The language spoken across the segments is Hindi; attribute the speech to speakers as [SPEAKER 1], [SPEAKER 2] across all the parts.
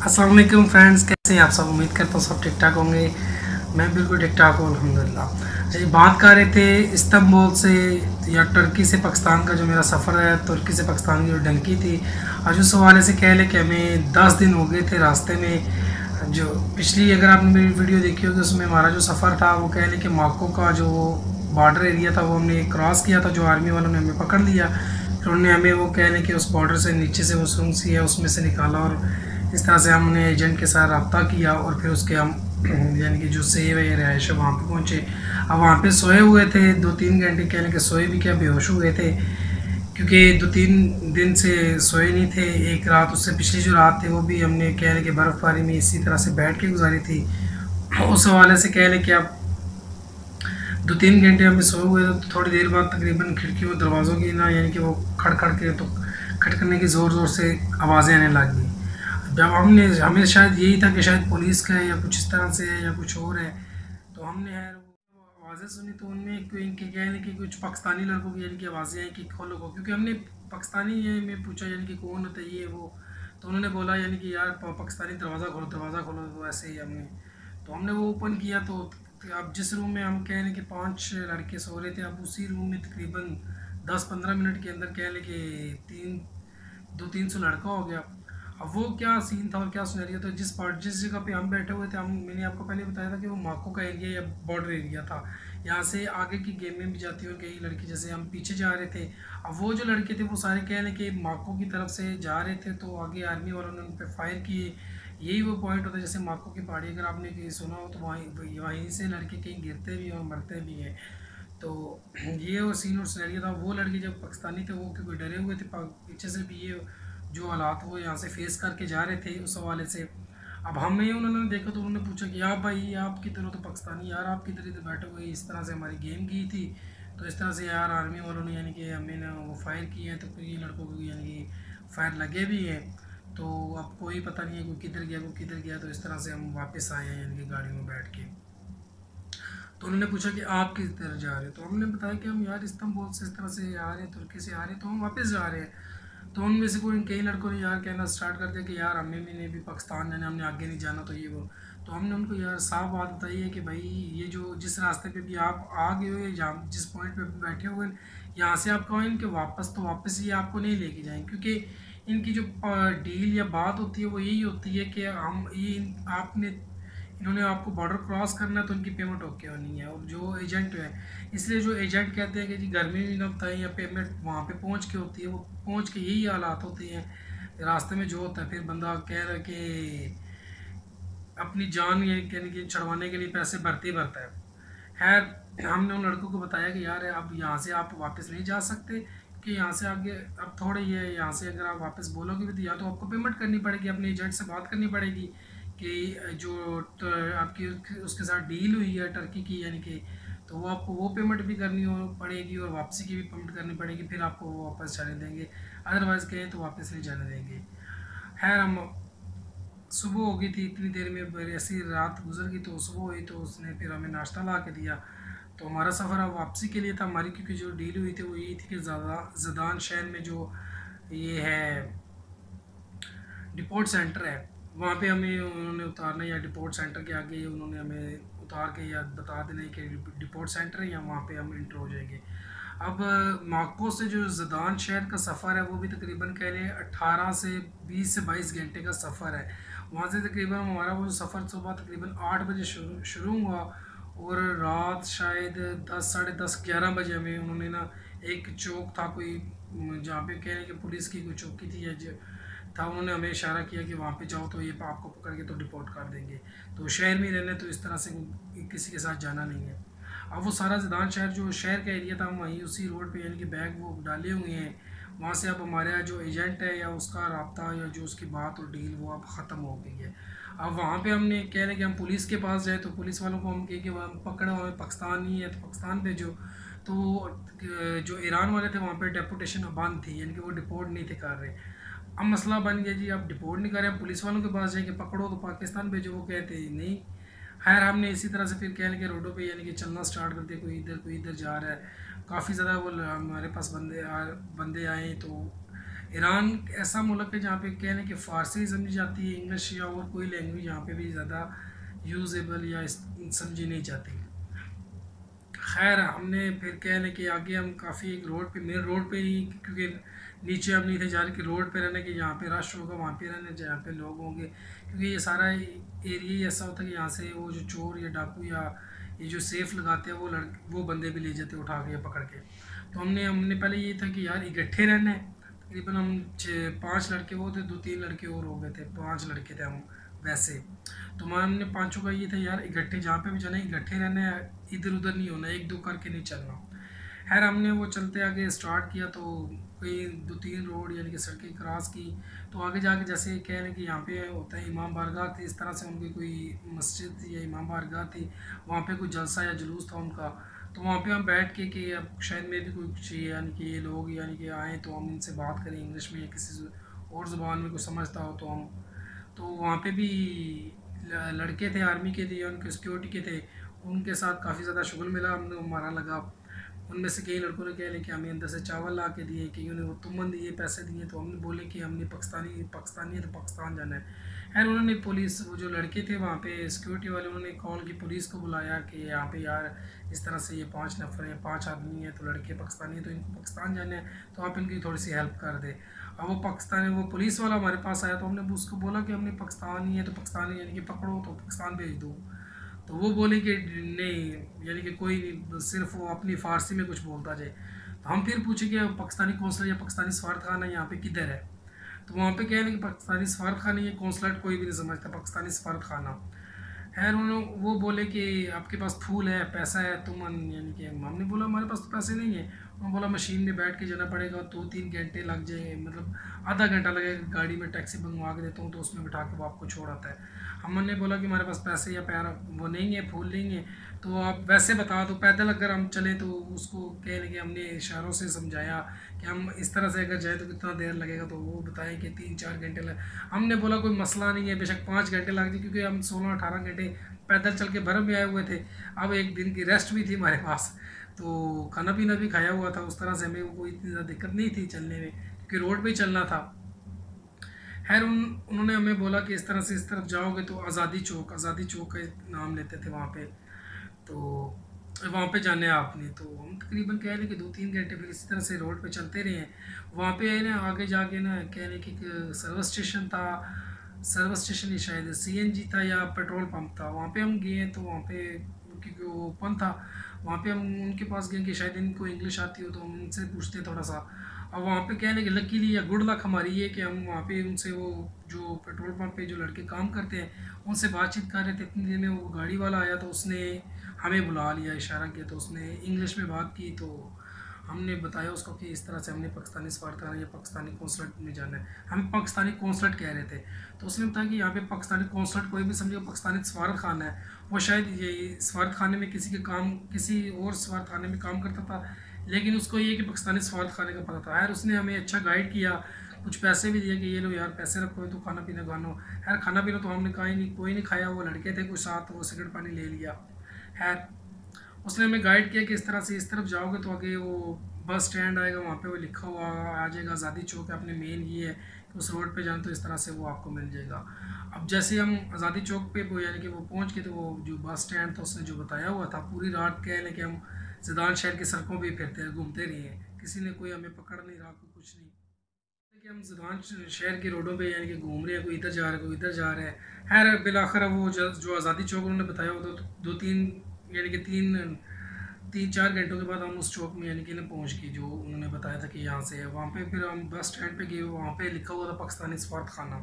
[SPEAKER 1] अस्सलाम वालेकुम फ्रेंड्स, कैसे हैं आप सब। उम्मीद करता हूँ सब ठीक ठाक होंगे। मैं बिल्कुल ठीक ठाक हूँ अल्हम्दुलिल्लाह। जी, बात कर रहे थे इस्तांबुल से या टर्की से पाकिस्तान का जो मेरा सफ़र है, तुर्की से पाकिस्तान की जो डंकी थी। आज उस हवाले से कह लें कि हमें 10 दिन हो गए थे रास्ते में। जो पिछली अगर आपने मेरी वीडियो देखी होगी उसमें हमारा जो सफ़र था वो कह लें कि माको का जो बॉर्डर एरिया था वो हमने क्रॉस किया था। जो आर्मी वालों ने हमें पकड़ लिया, फिर उन्होंने हमें वो कह लें कि उस बॉर्डर से नीचे से वो सुरंग सी है उसमें से निकाला, और इस तरह से हमने एजेंट के साथ रब्ता किया और फिर उसके हम यानी कि जो सेव है रिहाइश है वहाँ पे पहुँचे। अब वहाँ पे सोए हुए थे 2-3 घंटे, कह लें कि सोए भी क्या, बेहोश हुए थे, क्योंकि 2-3 दिन से सोए नहीं थे। एक रात उससे पिछली जो रात थी वो भी हमने कह लें कि बर्फ़बारी में इसी तरह से बैठ के गुजारी थी। उस हवाले से कह लें कि अब 2-3 घंटे हमें सोए हुए थे, तो थोड़ी देर बाद तकरीबन खिड़कियों और दरवाज़ों की ना यानी कि वो खड़ के तो खटखने की ज़ोर ज़ोर से आवाज़ें आने लग गई। जब हमें शायद यही था कि शायद पुलिस का है या कुछ इस तरह से है या कुछ और है, तो हमने है वो आवाज़ें सुनी, तो उनमें कोई इनके कहने कि कुछ पाकिस्तानी लड़कों की यानी कि आवाज़ें हैं कि खोलो को, क्योंकि हमने पाकिस्तानी ये में पूछा यानी कि कौन होता है ये वो, तो उन्होंने बोला यानी कि यार पाकिस्तानी दरवाज़ा खोलो, तो ऐसे ही हमने, तो हमने वो ओपन किया। तो अब जिस रूम में हम कह लें कि 5 लड़के सो रहे थे, अब उसी रूम में तकरीबन 10-15 मिनट के अंदर कह लें कि 200-300 लड़का हो गया। अब वो क्या सीन था और क्या सिनेरियो था, जिस जगह पे हम बैठे हुए थे, हम मैंने आपको पहले बताया था कि वो माको का एरिया या बॉर्डर एरिया था। यहाँ से आगे की गेमें भी जाती हैं और कई लड़के जैसे हम पीछे जा रहे थे। अब वो जो लड़के थे वो सारे कह लें कि माको की तरफ से जा रहे थे, तो आगे आर्मी वालों ने उन पर फायर किए। यही वो पॉइंट होता है जैसे माको की पहाड़ी, अगर आपने कहीं सुना हो तो वहीं वहीं से लड़के कहीं गिरते भी और मरते भी हैं। तो ये वो सीन और सिनेरियो था। वो लड़के जब पाकिस्तानी थे वो क्योंकि डरे हुए थे, पीछे से भी ये जो हालात वो यहाँ से फेस करके जा रहे थे उस हवाले से। अब हमें उन्होंने देखा तो उन्होंने पूछा कि आप भाई आपकी तरह तो पाकिस्तानी, यार आप किधर इधर बैठे हुए, इस तरह से हमारी गेम की थी। तो इस तरह से यार आर्मी वालों ने यानी कि हमें ना वो फायर किए हैं, तो फिर ये लड़कों को यानी कि फायर लगे भी हैं। तो अब कोई पता नहीं है कोई किधर गया कोई किधर गया, तो इस तरह से हम वापस आए हैं यानी कि गाड़ी में बैठ के। तो उन्होंने पूछा कि आप किस तरह जा रहे हैं, तो हमने बताया कि हम यार इस्तांबुल से इस तरह से आ रहे हैं, तुर्की से आ रहे हैं, तो हम वापस जा रहे हैं। तो उनमें से कोई कई लड़कों ने यार कहना स्टार्ट कर दिया कि यार हमें भी नहीं भी पाकिस्तान जाना, हमने आगे नहीं जाना, तो ये वो। तो हमने उनको यार साफ बात बताई है कि भाई ये जो जिस रास्ते पे भी आप आ गए हो, जहाँ जिस पॉइंट पे भी बैठे हुए हैं, यहाँ से आप कहें कि वापस, तो वापस ये आपको नहीं लेके जाएंगे, क्योंकि इनकी जो डील या बात होती है वो यही होती है कि हम ये आपने इन्होंने आपको बॉर्डर क्रॉस करना है तो उनकी पेमेंट ओके होनी है। और जो एजेंट है, इसलिए जो एजेंट कहते हैं कि जी घर में भी ना बताएं या पेमेंट वहाँ पे पहुँच के होती है, वो पहुँच के यही हालात होते हैं रास्ते में जो होता है। फिर बंदा कह रहा है कि अपनी जान ये कहने की छड़वाने के लिए पैसे भरते ही भरता है। खैर हमने उन लड़कों को बताया कि यार अब यहाँ से आप वापस नहीं जा सकते, कि यहाँ से आगे अब थोड़े ये यहाँ से अगर आप वापस बोलोगे भी तो या तो आपको पेमेंट करनी पड़ेगी, अपने एजेंट से बात करनी पड़ेगी कि जो आपकी उसके साथ डील हुई है टर्की की यानी कि, तो वो आपको वो पेमेंट भी करनी हो पड़ेगी और वापसी की भी पेमेंट करनी पड़ेगी, फिर आपको वो वापस जाने देंगे। अदरवाइज़ कहें तो वापस नहीं जाने देंगे। खैर हम सुबह हो गई थी, इतनी देर में ऐसी रात गुजर गई, तो सुबह हुई तो उसने फिर हमें नाश्ता ला के दिया। तो हमारा सफ़र अब वापसी के लिए था हमारी, क्योंकि जो डील हुई थी वो यही थी कि जदान शहर में जो ये है डिपोर्ट सेंटर है, वहाँ पे हमें उन्होंने उतारना, या डिपोर्ट सेंटर के आगे उन्होंने हमें उतार के या बता देना है कि डिपोर्ट सेंटर है या वहाँ पे हम इंटर हो जाएंगे। अब माको से जो जदान शहर का सफ़र है वो भी तकरीबन कह लें 18 से 20 से 22 घंटे का सफ़र है। वहाँ से तकरीबन हमारा वो सफ़र सुबह तकरीबन 8 बजे शुरू शुरू हुआ, और रात शायद 10 साढ़े 10 11 बजे हमें उन्होंने ना एक चौक था कोई जहाँ पे कह रहे कि पुलिस की कोई चौकी थी या जो था, उन्होंने हमें इशारा किया कि वहाँ पे जाओ तो ये आपको पकड़ के तो डिपोर्ट कर देंगे। तो शहर में ही रहने, तो इस तरह से किसी के साथ जाना नहीं है। अब वो सारा जदान शहर जो शहर का एरिया था हम वहीं उसी रोड पे यानी कि बैग वो डाले हुए हैं। वहाँ से अब हमारे यहाँ जो एजेंट है या उसका राब्ता या जो उसकी बात और डील वो अब ख़त्म हो गई है। अब वहाँ पे हमने कह रहे कि हम पुलिस के पास जाए, तो पुलिस वालों को हम कहें कि वहाँ पकड़ो हमें पाकिस्तान नहीं है तो पाकिस्तान भेजो। तो जो ईरान वाले थे वहाँ पे डेपुटेशन बंद थी यानी कि वो डिपोर्ट नहीं थे कर रहे। अब मसला बन गया जी, आप डिपोर्ट नहीं कर रहे, हम पुलिस वालों के पास जाएंगे पकड़ो तो पाकिस्तान भेजो, वो कहते हैं नहीं। खैर हमने इसी तरह से फिर कह के रोडों पे यानी कि चलना स्टार्ट कर दिया, कोई इधर जा रहा है। काफ़ी ज़्यादा वो हमारे पास बंदे आए, तो ईरान ऐसा मुल्क है जहाँ पे कहने कि फ़ारसी समझी जाती है, इंग्लिश या और कोई लैंग्वेज यहाँ पे भी ज़्यादा यूजेबल या समझी नहीं जाती। खैर हमने फिर क्या है कि आगे हम काफ़ी एक रोड पे, मेन रोड पे ही, क्योंकि नीचे हम नहीं थे जा रहे कि रोड पे रहने के जहाँ पे रश होगा वहाँ पे रहने जहाँ पे लोग होंगे, क्योंकि ये सारा एरिया ही ऐसा होता है कि यहाँ से वो जो चोर या डाकू या ये जो सेफ लगाते हैं वो बंदे भी ले जाते उठा के या पकड़ के। तो हमने हमने पहले ये था कि यार इकट्ठे रहना है। तकरीबन हम 6-5 लड़के वो थे, 2-3 लड़के और हो गए थे, 5 लड़के थे हम वैसे। तो हमने पांचों का ये था यार इकट्ठे जहाँ पे भी जाना है इकट्ठे रहना है, इधर उधर नहीं होना, एक दो करके नहीं चलना। खैर हमने वो चलते आगे स्टार्ट किया तो कोई 2-3 रोड यानी कि सड़कें क्रॉस की। तो आगे जाके जैसे कह रहे हैं कि यहाँ पे होता है इमाम बारगाह थी, इस तरह से उनकी कोई मस्जिद थी या इमाम बारगाह थी, वहाँ पे कोई जलसा या जुलूस था उनका। तो वहाँ पे हम बैठ के कि अब शायद में भी कोई कुछ यानी कि ये लोग यानी कि आएँ तो हम इनसे बात करें इंग्लिश में या किसी और ज़ुबान में कुछ समझता हो तो हम। तो वहाँ पे भी लड़के थे आर्मी के थे या उनके सिक्योरिटी के थे, उनके साथ काफ़ी ज़्यादा शुगल मिला हमने हमारा लगा। उनमें से कई लड़कों ने कह लिया कि हमें अंदर से चावल ला के दिए, कईयों ने वो तुमन दिए पैसे दिए, तो हमने बोले कि हमने पाकिस्तानी है तो पाकिस्तान जाना है। खैर उन्होंने पुलिस, वो जो लड़के थे वहाँ पे सिक्योरिटी वाले, उन्होंने कॉल की पुलिस को बुलाया कि यहाँ पे यार इस तरह से ये 5 नफ़र हैं, 5 आदमी हैं, तो लड़के पाकिस्तानी हैं तो इनको पाकिस्तान जाना है, तो आप इनकी थोड़ी सी हेल्प कर दे। अब वो पुलिस वाला हमारे पास आया तो हमने उसको बोला कि हमने पाकिस्तानी है तो पाकिस्तानी यानी कि पकड़ो तो पाकिस्तान भेज दो। तो वो बोले कि नहीं यानी कि कोई नहीं, सिर्फ वो अपनी फ़ारसी में कुछ बोलता जाए। तो हम फिर पूछे कि पाकिस्तानी कौंसलर या पाकिस्तानी सफारत खाना यहाँ पे किधर है। तो वहाँ पे कह रहे कि पाकिस्तानी सफारत खाना, ये कौंसलेट कोई भी नहीं समझता, पाकिस्तानी सफारत खाना। खैर उन्होंने वो बोले कि आपके पास फूल है, पैसा है, तुम यानी कि हमने बोला हमारे पास तो पैसे नहीं है। उन्होंने बोला मशीन में बैठ के जाना पड़ेगा, 2-3 घंटे लग जाएंगे, मतलब आधा घंटा लगेगा, गाड़ी में टैक्सी मंगवा के देता हूँ तो उसमें बिठा के वो आपको छोड़ आता है। हमने बोला कि हमारे पास पैसे या पैर वो नहीं है, फूल नहीं है, तो आप वैसे बता दो, पैदल अगर हम चले तो उसको कह कि हमने इशारों से समझाया कि हम इस तरह से अगर जाए तो कितना देर लगेगा, तो वो बताएं कि 3-4 घंटे लग। हमने बोला कोई मसला नहीं है, बेशक 5 घंटे लग जाए, क्योंकि हम 16-18 घंटे पैदल चल के भरम में आए हुए थे। अब एक दिन की रेस्ट भी थी हमारे पास, तो खाना पीना भी खाया हुआ था, उस तरह से हमें कोई इतनी ज़्यादा दिक्कत नहीं थी चलने में, क्योंकि रोड पे ही चलना था। खैर उन्होंने हमें बोला कि इस तरह से इस तरफ जाओगे तो आज़ादी चौक का नाम लेते थे वहाँ पे, तो वहाँ पे जाना है आपने। तो हम तकरीबन कह रहे कि 2-3 घंटे फिर इसी तरह से रोड पे चलते रहे हैं। वहाँ पे है ना आगे जाके ना कह रहे कि एक सर्विस स्टेशन था, सर्विस स्टेशन ही शायद सीएनजी था या पेट्रोल पंप था, वहाँ पे हम गए। तो वहाँ पे क्योंकि वो ओपन था, वहाँ पे हम उनके पास गए कि शायद इनको इंग्लिश आती हो तो हम उनसे पूछते थोड़ा सा। अब वहाँ पे कहने कि लकीली या गुड लक हमारी ये कि हम वहाँ पे उनसे, वो जो पेट्रोल पंप पे जो लड़के काम करते हैं उनसे बातचीत कर रहे थे, इतनी देर में वो गाड़ी वाला आया तो उसने हमें बुला लिया, इशारा किया, तो उसने इंग्लिश में बात की। तो हमने बताया उसको कि इस तरह से हमने पाकिस्तानी सफारतखाना या पाकिस्तानी कौंसलेट में जाना है, हम पाकिस्तानी कौंसलेट कह रहे थे। तो उसने बताया कि यहाँ पे पाकिस्तानी कौंसलेट कोई भी समझेगा पाकिस्तानी सफारत खाना है, वो शायद ये सफारत खाने में किसी और सफारत खाने में काम करता था, लेकिन उसको ये कि पाकिस्तानी सफारत खाने का पता था। यार उसने हमें अच्छा गाइड किया, कुछ पैसे भी दिए कि ये लो यार पैसे रखो तो खाना पीना खाना। यार खाना पीना तो हमने कहा ही नहीं, कोई नहीं खाया, वो लड़के थे कुछ साथ, वो सिगरेट पानी ले लिया। खैर उसने हमें गाइड किया कि इस तरह से इस तरफ जाओगे तो आगे वो बस स्टैंड आएगा, वहाँ पे वो लिखा हुआ आ जाएगा आज़ादी चौक है, अपने मेन ये है कि उस रोड पे जाए तो इस तरह से वो आपको मिल जाएगा। अब जैसे हम आज़ादी चौक पे वो यानी कि वो पहुँच के, तो वो जो बस स्टैंड था उसने जो बताया हुआ था, पूरी रात कह लें कि हम ज़िदान शहर की सड़कों पर फिरते घूमते रहे हैं, किसी ने कोई हमें पकड़ नहीं रहा, कोई कुछ नहीं, कि हम ज़िदान शहर की रोडों पे यानी कि घूम रहे हैं, कोई इधर जा रहा है कोई इधर जा रहा है। खैर बिलाखिर वो जो आज़ादी चौक उन्होंने बताया वो तो 2-3 यानी कि 3-4 घंटों के बाद हम उस चौक में यानी कि ना पहुँच गए जो उन्होंने बताया था कि यहाँ से है। वहाँ पे फिर हम बस स्टैंड पे गए, वहाँ पे लिखा हुआ था पाकिस्तानी सफारत खाना।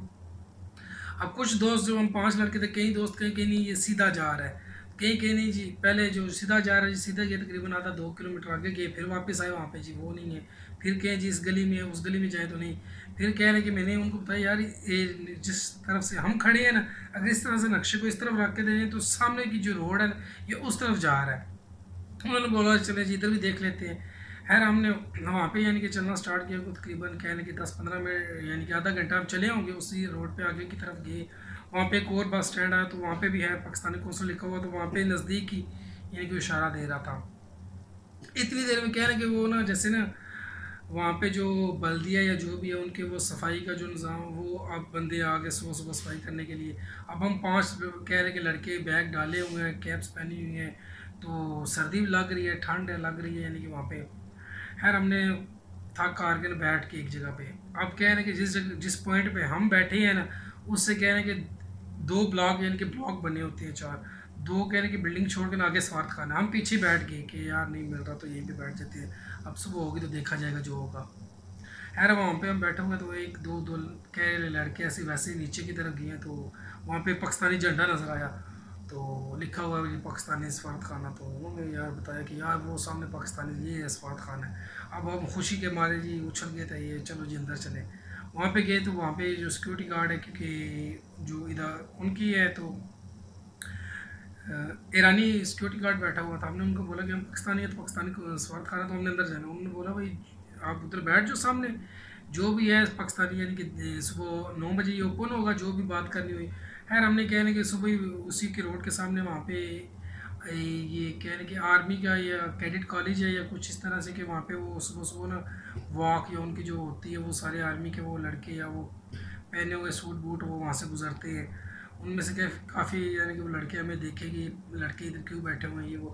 [SPEAKER 1] अब कुछ दोस्त जो हम 5 लड़के थे, कई दोस्त कहीं कहीं नहीं ये सीधा जा रहा है, कहीं कहीं नहीं जी पहले जो सीधा जा रहा है जी सीधा गए तकरीबन आधा 2 किलोमीटर आगे गए, फिर वापस आए वहाँ पे जी वो नहीं है, फिर कहें जी इस गली में उस गली में जाए तो नहीं। फिर कह रहे कि मैंने उनको बताया यार ये जिस तरफ से हम खड़े हैं ना, अगर इस तरह से नक्शे को इस तरफ रख के दें तो सामने की जो रोड है ये उस तरफ जा रहा है। उन्होंने बोला चले जी इधर भी देख लेते हैं। खैर हमने वहाँ पे यानी कि चलना स्टार्ट किया, तकरीबन कहने कि 10-15 मिनट यानी कि आधा घंटा हम चले होंगे उसी रोड पे आगे की तरफ गए। वहाँ पे एक और बस स्टैंड आया तो वहाँ पे भी है पाकिस्तानी कौंसल लिखा हुआ, तो वहाँ पे नज़दीक ही यानी कि इशारा दे रहा था। इतनी देर में कह रहे कि वो ना जैसे ना वहाँ पे जो बल्दिया या जो भी है उनके वो सफाई का जो निज़ाम है, वो अब बंदे आ गए सुबह सुबह सफाई करने के लिए। अब हम 5 कह रहे कि लड़के बैग डाले हुए हैं, कैप्स पहनी हुई हैं, तो सर्दी भी लग रही है, ठंड है लग रही है, यानी कि वहाँ पे खैर हमने थक हार के ना बैठ के एक जगह पे। अब कह रहे हैं कि जिस जगह जिस पॉइंट पे हम बैठे हैं ना, उससे कह रहे हैं कि 2 ब्लॉक यानी कि ब्लॉक बने होते हैं 4, 2 कह रहे हैं कि बिल्डिंग छोड़ के ना आगे स्वार्थ खाना। हम पीछे बैठ गए कि यार नहीं मिल रहा तो यहीं पे बैठ जाते हैं, अब सुबह होगी तो देखा जाएगा जो होगा। खैर वहाँ पे हम बैठे हुए तो एक दो कह लड़के ऐसे वैसे नीचे की तरफ गए हैं, तो वहाँ पे पाकिस्तानी झंडा नज़र आया, तो लिखा हुआ है ये पाकिस्तानी सफारत खाना। तो उन्होंने यार बताया कि यार वो सामने पाकिस्तानी ये सफारत खाना है। अब हम खुशी के मारे जी उछल गए थे, ये चलो जी अंदर चले। वहाँ पे गए तो वहाँ पे जो सिक्योरिटी गार्ड है, क्योंकि जो इधर उनकी है तो ईरानी सिक्योरिटी गार्ड बैठा हुआ था। हमने उनको बोला कि हम पाकिस्तानी है तो पाकिस्तानी को स्वाद खा रहा, तो हमने अंदर जाना। उन्होंने बोला भाई आप उधर बैठ जाओ सामने, जो भी है पाकिस्तानी यानी कि सुबह 9 बजे ये ओपन होगा, जो भी बात करनी हुई। खैर हमने कह रहे कि सुबह ही उसी के रोड के सामने वहाँ पे ये कह रहे कि आर्मी का या कैडेट कॉलेज है या कुछ इस तरह से, कि वहाँ पे वो सुबह सुबह ना वॉक या उनकी जो होती है वो सारे आर्मी के वो लड़के या वो पहने हुए सूट बूट वो वहाँ से गुजरते हैं। उनमें से क्या काफ़ी यानी कि वो लड़के हमें देखे कि लड़के इधर क्यों बैठे हुए हैं ये वो।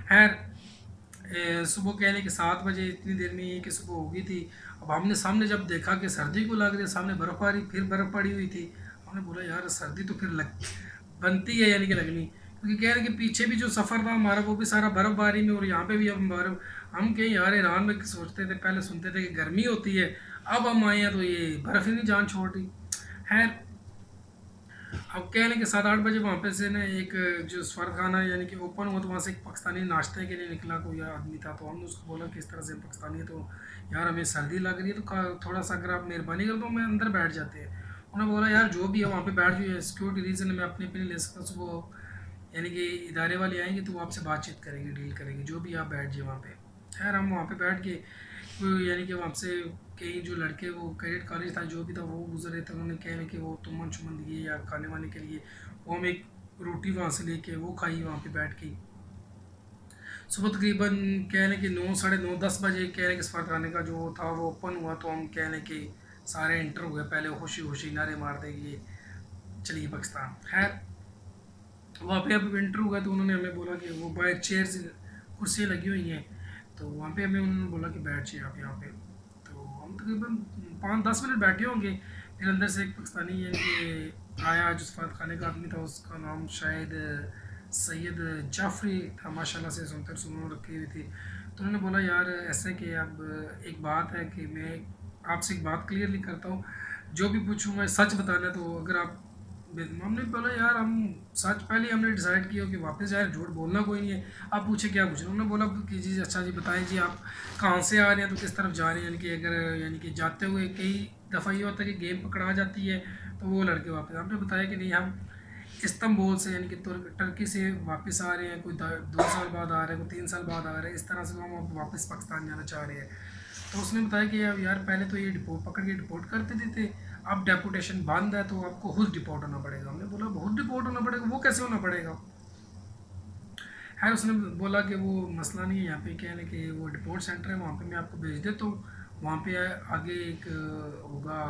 [SPEAKER 1] खैर सुबह कह रहे कि 7 बजे इतनी देर में ये कि सुबह हो गई थी। अब हमने सामने जब देखा कि सर्दी को लग रही है, सामने बर्फ़बारी फिर बर्फ़ पड़ी हुई थी। हमने बोला यार सर्दी तो फिर लग बनती है यानी कि लगनी, क्योंकि कह रहे कि पीछे भी जो सफ़र था हमारा वो भी सारा बर्फ़बारी में, और यहाँ पे भी हम बर्फ़। हम कहीं यार ईरान में सोचते थे, पहले सुनते थे कि गर्मी होती है, अब हम आए हैं तो ये बर्फ़ ही नहीं जान छोड़ रही। खैर अब कह लें कि 7-8 बजे वहाँ पे से ना एक जो स्वर खाना यानी कि ओपन हुआ, तो वहाँ से एक पाकिस्तानी नाश्ते के लिए निकला कोई आदमी था। तो हमने उसको बोला कि इस तरह से हम पाकिस्तानी है, तो यार हमें सर्दी लग रही है, तो थोड़ा सा अगर आप मेहरबानी कर दो मैं अंदर बैठ जाते हैं। उन्होंने बोला यार जो भी है वहाँ पे बैठ जाइए, सिक्योरिटी रीज़न मैं अपने पे नहीं ले सकता, सुबह यानी कि इदारे वाले आएंगे तो वो आपसे बातचीत करेंगे, डील करेंगे, जो भी आप बैठ जाइए वहाँ पे। खैर हम वहाँ पे बैठ के यानी कि वहाँ से कई जो लड़के वो कैडेट कॉलेज था जो भी था वो गुजरे थे, उन्होंने कह रहे कि वो तुमन चुमन दिए या खाने वाने के लिए, वो हम एक रोटी वहाँ से लेके वो खाई वहाँ पे बैठ के। सुबह तकरीबन कह रहे कि 9 9:30 10 बजे कह रहे कि सफ़र खाने का जो था वो ओपन हुआ, तो हम कह रहे कि सारे इंटर हुए, पहले खुशी खुशी नारे मार देंगे चलिए पाकिस्तान। खैर वहाँ पे अब इंटर हुआ तो उन्होंने हमें बोला कि वो बाय चेयर्स कुर्सियाँ लगी हुई हैं, तो वहाँ पे हमें उन्होंने बोला कि बैठ जाइए आप यहाँ पे। तो हम तकरीबन 5-10 मिनट बैठे होंगे, फिर अंदर से एक पाकिस्तानी यानी कि आया जो सफ़ारत खाने का आदमी था, उसका नाम शायद सैयद जाफरी था, माशाल्लाह से सुनते सुनने रखी हुई थी। तो उन्होंने बोला यार ऐसे कि अब एक बात है कि मैं आपसे एक बात क्लियरली करता हूँ, जो भी पूछूंगा सच बताना, तो अगर आप हमने बोला यार हम सच पहले हमने डिसाइड किया कि वापस जाए, झूठ बोलना कोई नहीं है, आप पूछे क्या पूछना। उन्होंने बोला कि जी अच्छा जी बताएं जी आप कहाँ से आ रहे हैं, तो किस तरफ जा रहे हैं, यानी कि अगर यानी कि जाते हुए कई दफ़ा ये होता है कि गेम पकड़ा जाती है तो वो लड़के वापस। हमने बताया कि नहीं हम इस्तांबुल से यानी कि टर्की से वापस आ रहे हैं, कोई 2 साल बाद आ रहे हैं, कोई 3 साल बाद आ रहे हैं, इस तरह से हम अब वापस पाकिस्तान जाना चाह रहे हैं। तो उसने बताया कि यार पहले तो ये डिपोर्ट पकड़ के डिपोर्ट करते देते, अब डेपुटेशन बंद है तो आपको खुद डिपोर्ट होना पड़ेगा। हमने बोला बहुत डिपोर्ट होना पड़ेगा, वो कैसे होना पड़ेगा। खैर उसने बोला कि वो मसला नहीं है, यहाँ पे क्या है ना कि वो डिपोर्ट सेंटर है, वहाँ पे मैं आपको भेज देता हूँ। वहाँ पे आगे एक होगा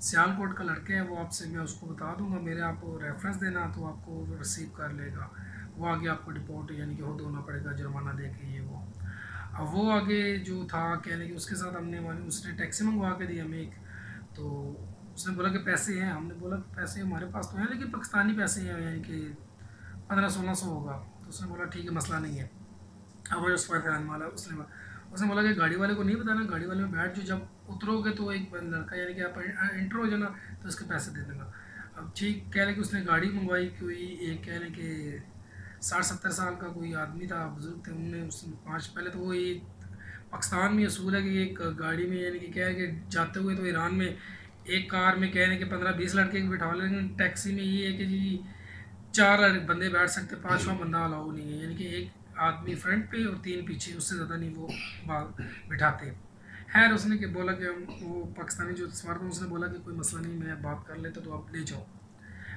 [SPEAKER 1] सियालकोट का लड़का है, वो आपसे मैं उसको बता दूंगा, मेरे आपको रेफरेंस देना तो आपको रिसीव कर लेगा। वो आगे आपको डिपोर्ट यानी कि खुद होना पड़ेगा, जुर्माना दे के ये वो। अब वो आगे जो था कहने कि उसके साथ हमने मानी उसने टैक्सी मंगवा के दी हमें एक। तो उसने बोला कि पैसे हैं, हमने बोला कि पैसे हमारे पास तो हैं लेकिन पाकिस्तानी पैसे हैं, यानी कि 1500-1600 होगा। तो उसने बोला ठीक है मसला नहीं है। अब वो उस पर वाला उसने उसने बोला कि गाड़ी वाले को नहीं बताना, गाड़ी वाले में बैठ जो, जब उतरोगे तो एक लड़का यानी कि आप इंटर हो जाना तो उसके पैसे दे देना। अब ठीक कह रहे कि उसने गाड़ी मंगवाई, कोई एक कह रहे कि 60-70 साल का कोई आदमी था, बुजुर्ग थे, उनने उसने 5 पहले तो वो ये पाकिस्तान में असूल है कि एक गाड़ी में यानी कि क्या है कि जाते हुए तो ईरान में एक कार में कह रहे हैं कि 15-20 लड़के बिठा लें, लेकिन टैक्सी में ये है कि जी 4 बंदे बैठ सकते, 5वां बंदा अलाउ नहीं है, यानी कि एक आदमी फ्रंट पे और 3 पीछे, उससे ज़्यादा नहीं वो बिठाते। खैर उसने कि बोला कि हम वो पाकिस्तानी जो सवार था उसने बोला कि कोई मसला नहीं मैं बात कर लेता तो आप ले जाओ।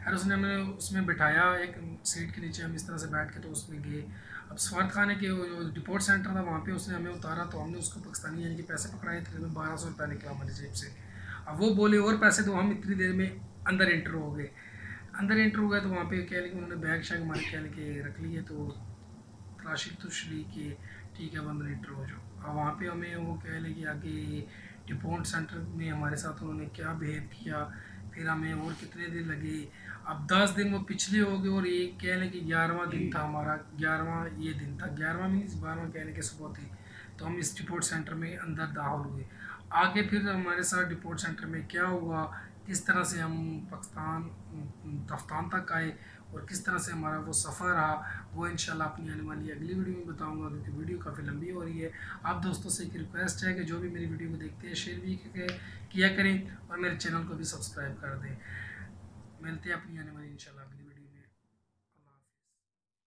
[SPEAKER 1] और उसने हमें उसमें बिठाया एक सीट के नीचे, हम इस तरह से बैठ के तो उसमें गए। अब सफारतखाने के जो डिपोर्ट सेंटर था वहाँ पे उसने हमें उतारा, तो हमने उसको पाकिस्तानी यानी कि पैसे पकड़ाए, तकरीबन 1200 रुपये निकला हमारी जेब से। अब वो बोले और पैसे, तो हम इतनी देर में अंदर एंटर हो गए। अंदर एंटर हो गए तो वहाँ पे कह लें कि उन्होंने बैग शैग हमारे कह लें कि रख लिए, तो तलाशी तुशरी के ठीक है बंद लीटर हो जाओ। अब वहाँ पे हमें वो कह लें कि आगे डिपोर्ट सेंटर में हमारे साथ उन्होंने क्या बिहेव किया, फिर हमें और कितने दिन लगे। अब 10 दिन वो पिछले हो गए और ये कह लें कि 11वां दिन था हमारा, 11वां ये दिन था, 11वां मीन्स 12वां कह लें कि सुबह थी। तो हम इस डिपोर्ट सेंटर में अंदर दाखिल हुए। आगे फिर हमारे साथ डिपोर्ट सेंटर में क्या हुआ, किस तरह से हम पाकिस्तान तफ्तान तक आए और किस तरह से हमारा वो सफ़र रहा, वो इंशाल्लाह अपनी आने वाली अगली वीडियो में बताऊंगा, क्योंकि वीडियो काफ़ी लंबी हो रही है। आप दोस्तों से एक रिक्वेस्ट है कि जो भी मेरी वीडियो को देखते हैं शेयर भी किया करें और मेरे चैनल को भी सब्सक्राइब कर दें। मिलते हैं अपनी आने वाली इंशाल्लाह अगली